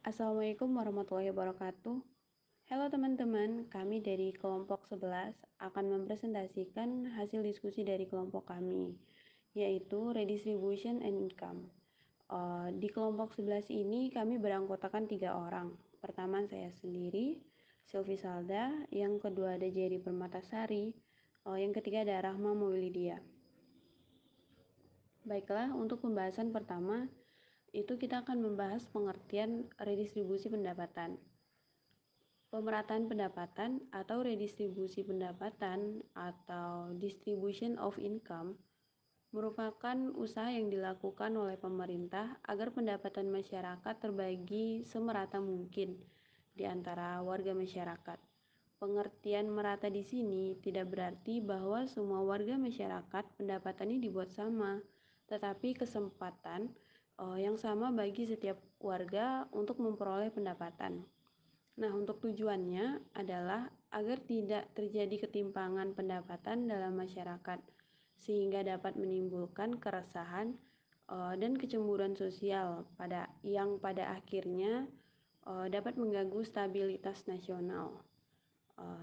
Assalamualaikum warahmatullahi wabarakatuh. Halo teman-teman, kami dari kelompok 11 akan mempresentasikan hasil diskusi dari kelompok kami, yaitu Redistribution and Income. Di kelompok 11 ini kami beranggotakan 3 orang. Pertama saya sendiri, Sylvie Salda, yang kedua ada Jerry Permatasari, yang ketiga ada Rahma Maulidia. Baiklah, untuk pembahasan pertama, itu kita akan membahas pengertian redistribusi pendapatan. Pemerataan pendapatan atau redistribusi pendapatan atau distribution of income merupakan usaha yang dilakukan oleh pemerintah agar pendapatan masyarakat terbagi semerata mungkin di antara warga masyarakat. Pengertian merata di sini tidak berarti bahwa semua warga masyarakat pendapatannya dibuat sama, tetapi kesempatan yang sama bagi setiap warga untuk memperoleh pendapatan. Nah, untuk tujuannya adalah agar tidak terjadi ketimpangan pendapatan dalam masyarakat, sehingga dapat menimbulkan keresahan dan kecemburuan sosial yang pada akhirnya dapat mengganggu stabilitas nasional.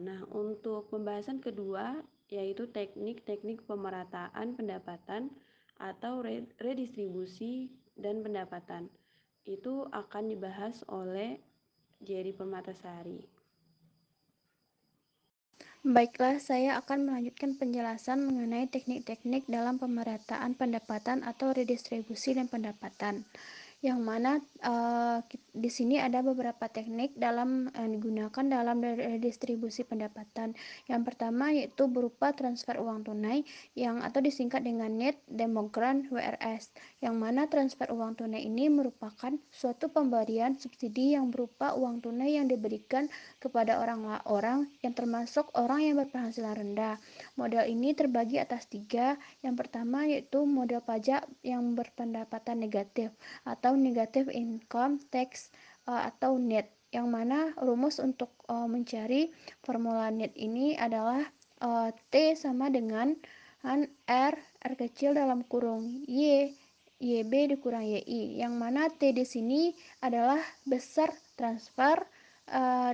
Nah, untuk pembahasan kedua yaitu teknik-teknik pemerataan pendapatan atau redistribusi dan pendapatan. Itu akan dibahas oleh Jerry Permatasari. Baiklah, saya akan melanjutkan penjelasan mengenai teknik-teknik dalam pemerataan pendapatan atau redistribusi dan pendapatan. Yang mana di sini ada beberapa teknik digunakan dalam redistribusi pendapatan. Yang pertama yaitu berupa transfer uang tunai atau disingkat dengan Net Demogrant WRS, yang mana transfer uang tunai ini merupakan suatu pemberian subsidi yang berupa uang tunai yang diberikan kepada orang-orang yang termasuk orang yang berpenghasilan rendah. Model ini terbagi atas 3. Yang pertama yaitu model pajak yang berpendapatan negatif atau negative income tax atau net, yang mana rumus untuk mencari formula net ini adalah T sama dengan R kecil dalam kurung YB dikurang YI, yang mana T di sini adalah besar transfer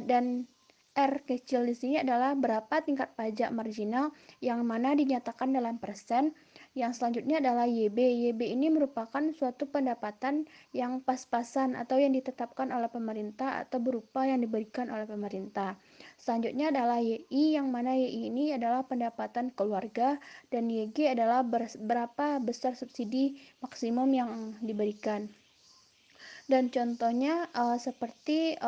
dan R kecil di sini adalah berapa tingkat pajak marginal yang mana dinyatakan dalam persen. Yang selanjutnya adalah YB. YB ini merupakan suatu pendapatan yang pas-pasan atau yang ditetapkan oleh pemerintah atau berupa yang diberikan oleh pemerintah. Selanjutnya adalah YI, yang mana YI ini adalah pendapatan keluarga, dan YG adalah berapa besar subsidi maksimum yang diberikan. Dan contohnya seperti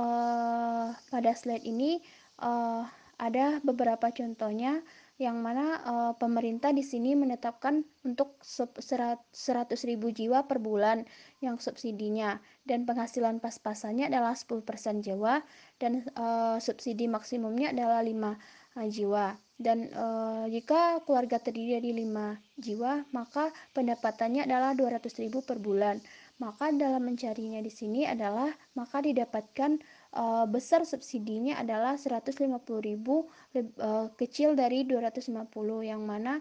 pada slide ini ada beberapa contohnya, yang mana pemerintah di sini menetapkan untuk 100.000 jiwa per bulan yang subsidinya, dan penghasilan pas-pasannya adalah 10% jiwa, dan subsidi maksimumnya adalah 5 jiwa. Dan jika keluarga terdiri dari 5 jiwa, maka pendapatannya adalah 200.000 per bulan. Maka dalam mencarinya di sini adalah maka didapatkan besar subsidinya adalah 150.000 kecil dari 250, yang mana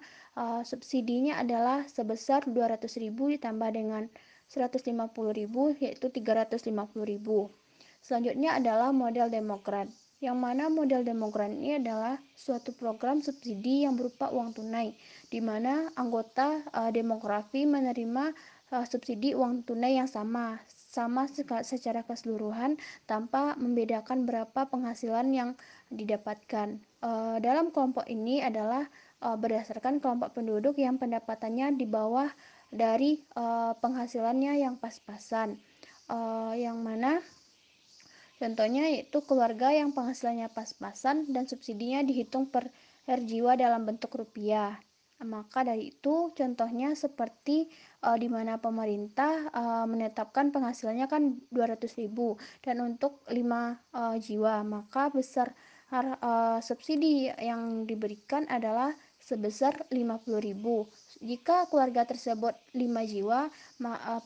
subsidinya adalah sebesar 200.000 ditambah dengan 150.000 yaitu 350.000. Selanjutnya adalah model Demogrant, yang mana model Demogrant ini adalah suatu program subsidi yang berupa uang tunai, di mana anggota demografi menerima subsidi uang tunai yang sama secara keseluruhan tanpa membedakan berapa penghasilan yang didapatkan. Dalam kelompok ini adalah berdasarkan kelompok penduduk yang pendapatannya di bawah dari penghasilannya yang pas-pasan, yang mana contohnya yaitu keluarga yang penghasilannya pas-pasan dan subsidinya dihitung per jiwa dalam bentuk rupiah. Maka dari itu contohnya seperti di mana pemerintah menetapkan penghasilannya kan 200.000 dan untuk 5 jiwa, maka besar subsidi yang diberikan adalah sebesar 50.000. Jika keluarga tersebut 5 jiwa,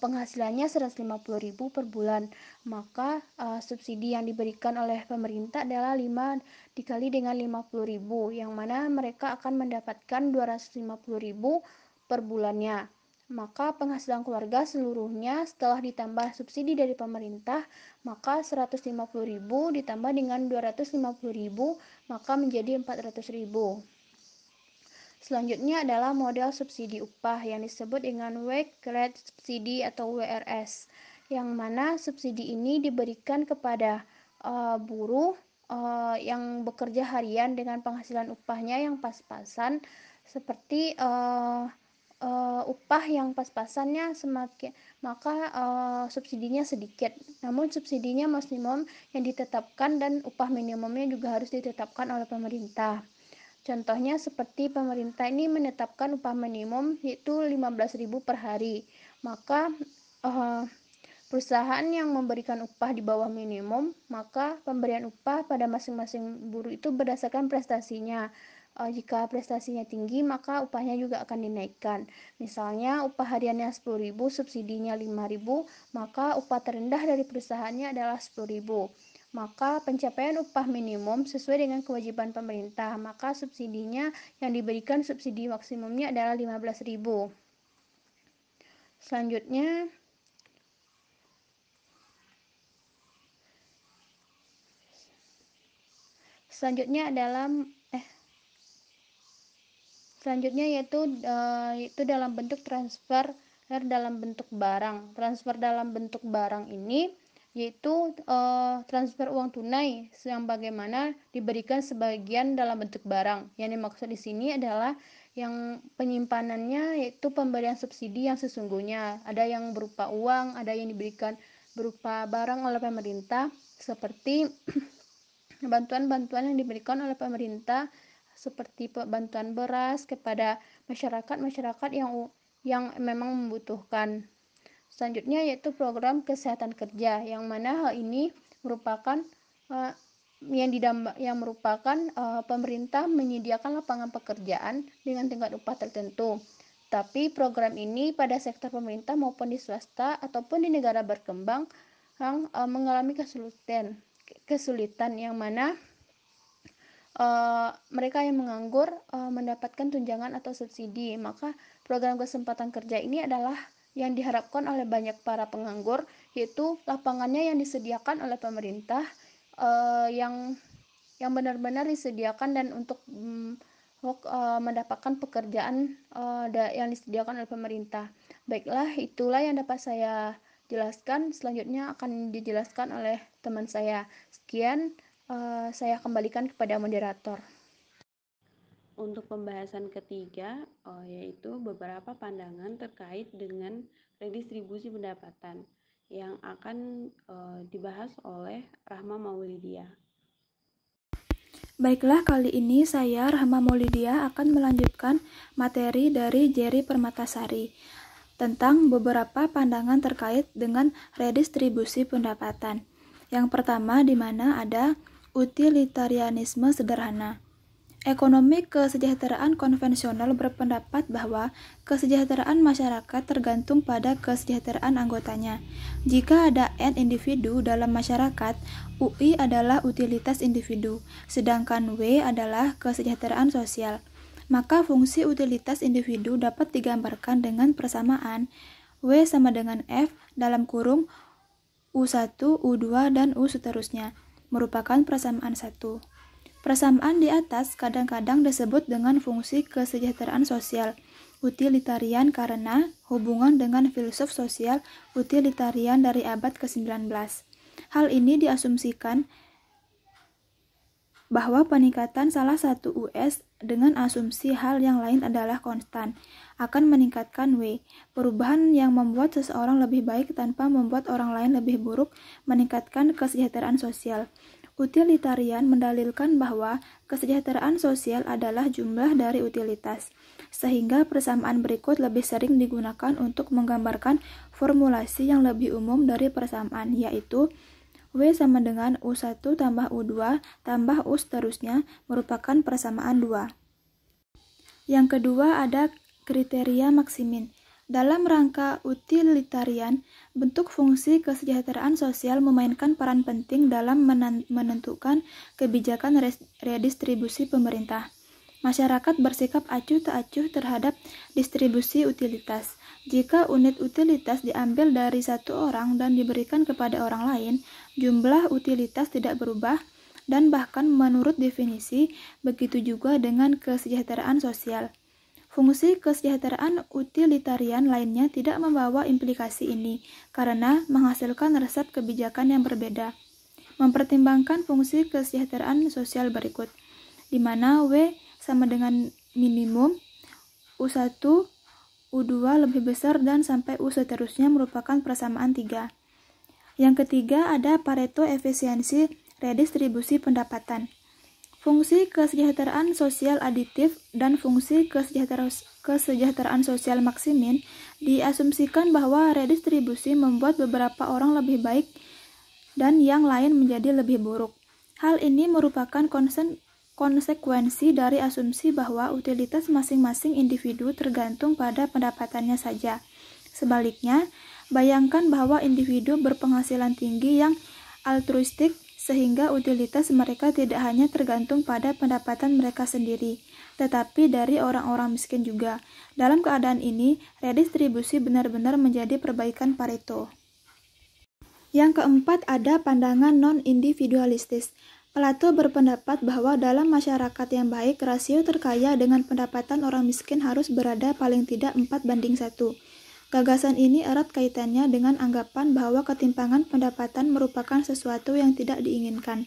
penghasilannya 150.000 per bulan, maka subsidi yang diberikan oleh pemerintah adalah 5 dikali dengan 50.000, yang mana mereka akan mendapatkan 250.000 per bulannya. maka penghasilan keluarga seluruhnya setelah ditambah subsidi dari pemerintah, maka 150.000 ditambah dengan 250.000, maka menjadi 400.000. Selanjutnya adalah model subsidi upah yang disebut dengan Wage Rate Subsidy atau WRS, yang mana subsidi ini diberikan kepada buruh yang bekerja harian dengan penghasilan upahnya yang pas-pasan, seperti upah yang pas-pasannya semakin, maka subsidinya sedikit. Namun subsidinya maksimum yang ditetapkan dan upah minimumnya juga harus ditetapkan oleh pemerintah. Contohnya seperti pemerintah ini menetapkan upah minimum yaitu 15.000 per hari. Maka perusahaan yang memberikan upah di bawah minimum, maka pemberian upah pada masing-masing buruh itu berdasarkan prestasinya. Jika prestasinya tinggi, maka upahnya juga akan dinaikkan. Misalnya upah hariannya 10.000, subsidinya 5.000, maka upah terendah dari perusahaannya adalah 10.000. Maka pencapaian upah minimum sesuai dengan kewajiban pemerintah, maka subsidinya yang diberikan subsidi maksimumnya adalah 15.000. Selanjutnya Selanjutnya yaitu dalam bentuk transfer dalam bentuk barang. Transfer dalam bentuk barang ini yaitu transfer uang tunai yang bagaimana diberikan sebagian dalam bentuk barang. Yang dimaksud di sini adalah yang penyimpanannya yaitu pemberian subsidi yang sesungguhnya. Ada yang berupa uang, ada yang diberikan berupa barang oleh pemerintah, seperti bantuan-bantuan yang diberikan oleh pemerintah seperti bantuan beras kepada masyarakat yang memang membutuhkan. Selanjutnya yaitu program kesehatan kerja, yang mana hal ini merupakan pemerintah menyediakan lapangan pekerjaan dengan tingkat upah tertentu. Tapi program ini pada sektor pemerintah maupun di swasta ataupun di negara berkembang yang mengalami kesulitan yang mana mereka yang menganggur mendapatkan tunjangan atau subsidi. Maka program kesempatan kerja ini adalah yang diharapkan oleh banyak para penganggur, yaitu lapangannya yang disediakan oleh pemerintah yang benar-benar disediakan dan untuk mendapatkan pekerjaan yang disediakan oleh pemerintah. Baiklah, itulah yang dapat saya jelaskan. Selanjutnya akan dijelaskan oleh teman saya. Sekian, saya kembalikan kepada moderator. Untuk pembahasan ketiga, yaitu beberapa pandangan terkait dengan redistribusi pendapatan yang akan dibahas oleh Rahma Maulidia. Baiklah, kali ini saya, Rahma Maulidia, akan melanjutkan materi dari Jerry Permatasari tentang beberapa pandangan terkait dengan redistribusi pendapatan. Yang pertama, di mana ada utilitarianisme sederhana. Ekonomi kesejahteraan konvensional berpendapat bahwa kesejahteraan masyarakat tergantung pada kesejahteraan anggotanya. Jika ada N individu dalam masyarakat, UI adalah utilitas individu, sedangkan W adalah kesejahteraan sosial. Maka fungsi utilitas individu dapat digambarkan dengan persamaan W sama dengan F dalam kurung U1, U2, dan U seterusnya, merupakan persamaan 1. Persamaan di atas kadang-kadang disebut dengan fungsi kesejahteraan sosial utilitarian karena hubungan dengan filsuf sosial utilitarian dari abad ke-19. Hal ini diasumsikan bahwa peningkatan salah satu US dengan asumsi hal yang lain adalah konstan akan meningkatkan W. Perubahan yang membuat seseorang lebih baik tanpa membuat orang lain lebih buruk meningkatkan kesejahteraan sosial. Utilitarian mendalilkan bahwa kesejahteraan sosial adalah jumlah dari utilitas, sehingga persamaan berikut lebih sering digunakan untuk menggambarkan formulasi yang lebih umum dari persamaan, yaitu W sama dengan U1 tambah U2 tambah U seterusnya merupakan persamaan 2. Yang kedua ada kriteria maksimin. Dalam rangka utilitarian, bentuk fungsi kesejahteraan sosial memainkan peran penting dalam menentukan kebijakan redistribusi pemerintah. Masyarakat bersikap acuh tak acuh terhadap distribusi utilitas. Jika unit utilitas diambil dari satu orang dan diberikan kepada orang lain, jumlah utilitas tidak berubah, dan bahkan menurut definisi, begitu juga dengan kesejahteraan sosial. Fungsi kesejahteraan utilitarian lainnya tidak membawa implikasi ini, karena menghasilkan resep kebijakan yang berbeda. Mempertimbangkan fungsi kesejahteraan sosial berikut, di mana W sama dengan minimum, U1, U2 lebih besar, dan sampai U seterusnya merupakan persamaan 3. Yang ketiga ada Pareto efisiensi redistribusi pendapatan. Fungsi kesejahteraan sosial aditif dan fungsi kesejahteraan sosial maksimin diasumsikan bahwa redistribusi membuat beberapa orang lebih baik dan yang lain menjadi lebih buruk. Hal ini merupakan konsekuensi dari asumsi bahwa utilitas masing-masing individu tergantung pada pendapatannya saja. Sebaliknya, bayangkan bahwa individu berpenghasilan tinggi yang altruistik sehingga utilitas mereka tidak hanya tergantung pada pendapatan mereka sendiri, tetapi dari orang-orang miskin juga. Dalam keadaan ini, redistribusi benar-benar menjadi perbaikan Pareto. Yang keempat ada pandangan non-individualistis. Plato berpendapat bahwa dalam masyarakat yang baik, rasio terkaya dengan pendapatan orang miskin harus berada paling tidak 4:1. Gagasan ini erat kaitannya dengan anggapan bahwa ketimpangan pendapatan merupakan sesuatu yang tidak diinginkan.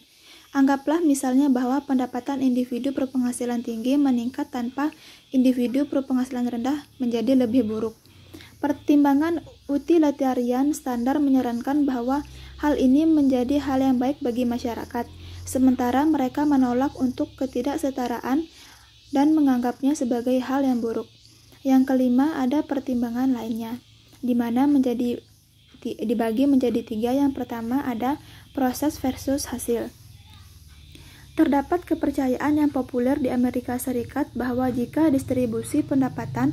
Anggaplah misalnya bahwa pendapatan individu berpenghasilan tinggi meningkat tanpa individu berpenghasilan rendah menjadi lebih buruk. Pertimbangan utilitarian standar menyarankan bahwa hal ini menjadi hal yang baik bagi masyarakat, sementara mereka menolak untuk ketidaksetaraan dan menganggapnya sebagai hal yang buruk. Yang kelima ada pertimbangan lainnya, di mana dibagi menjadi 3. Yang pertama ada proses versus hasil. Terdapat kepercayaan yang populer di Amerika Serikat bahwa jika distribusi pendapatan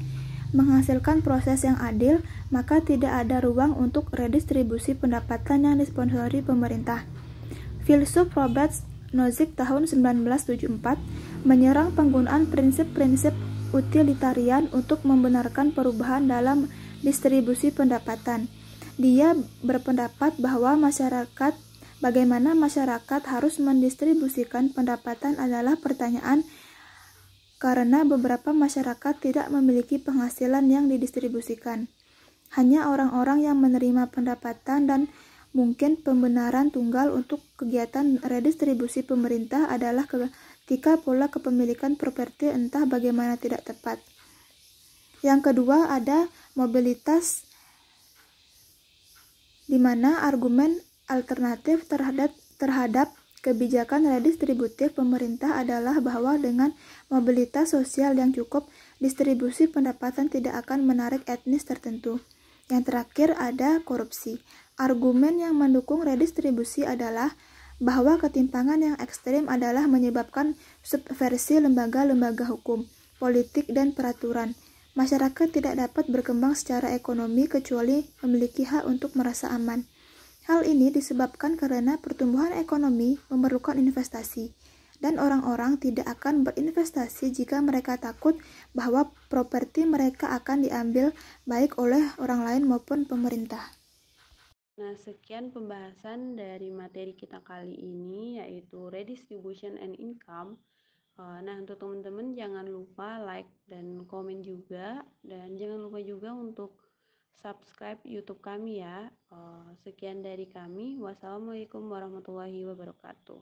menghasilkan proses yang adil, maka tidak ada ruang untuk redistribusi pendapatan yang disponsori pemerintah. Filsuf Robert Nozick tahun 1974 menyerang penggunaan prinsip-prinsip utilitarian untuk membenarkan perubahan dalam distribusi pendapatan. Dia berpendapat bahwa bagaimana masyarakat harus mendistribusikan pendapatan adalah pertanyaan karena beberapa masyarakat tidak memiliki penghasilan yang didistribusikan. Hanya orang-orang yang menerima pendapatan dan mungkin pembenaran tunggal untuk kegiatan redistribusi pemerintah adalah ketika pola kepemilikan properti entah bagaimana tidak tepat. Yang kedua ada mobilitas, di mana argumen alternatif terhadap kebijakan redistributif pemerintah adalah bahwa dengan mobilitas sosial yang cukup, distribusi pendapatan tidak akan menarik etnis tertentu. Yang terakhir ada korupsi. Argumen yang mendukung redistribusi adalah bahwa ketimpangan yang ekstrem adalah menyebabkan subversi lembaga-lembaga hukum, politik, dan peraturan. Masyarakat tidak dapat berkembang secara ekonomi kecuali memiliki hak untuk merasa aman. Hal ini disebabkan karena pertumbuhan ekonomi memerlukan investasi, dan orang-orang tidak akan berinvestasi jika mereka takut bahwa properti mereka akan diambil baik oleh orang lain maupun pemerintah. Nah, sekian pembahasan dari materi kita kali ini, yaitu redistribution and income. Nah, untuk teman-teman jangan lupa like dan komen juga, dan jangan lupa juga untuk subscribe YouTube kami ya. Sekian dari kami. Wassalamualaikum warahmatullahi wabarakatuh.